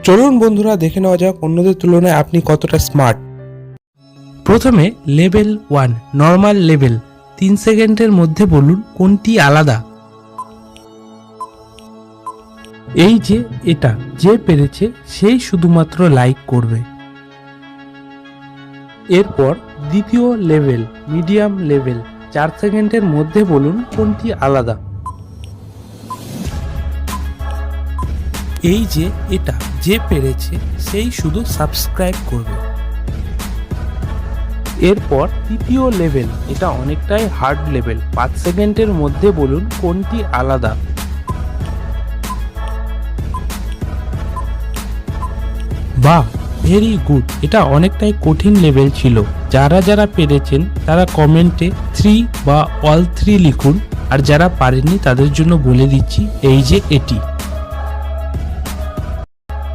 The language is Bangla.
চলুন বন্ধুরা দেখে নেওয়া যাক অন্যদের তুলনায় আপনি কতটা স্মার্ট। প্রথমে লেভেল 1 নর্মাল লেভেল, 3 সেকেন্ডের মধ্যে বলুন কোনটি আলাদা। এই যে এটা যে পেরেছে সেই শুধুমাত্র লাইক করবে। এরপর দ্বিতীয় লেভেল মিডিয়াম লেভেল, 4 সেকেন্ডের মধ্যে বলুন কোনটি আলাদা। এই যে এটা যে পেরেছে সেই শুধু সাবস্ক্রাইব করবে। এরপর তৃতীয় লেভেল, এটা অনেকটাই হার্ড লেভেল, 5 সেকেন্ডের মধ্যে বলুন কোনটি আলাদা। বাহ, ভেরি গুড। এটা অনেকটাই কঠিন লেভেল ছিল। যারা যারা পেরেছেন তারা কমেন্টে 3 বা অল 3 লিখুন, আর যারা পারেননি তাদের জন্য বলে দিচ্ছি এই যে এটি।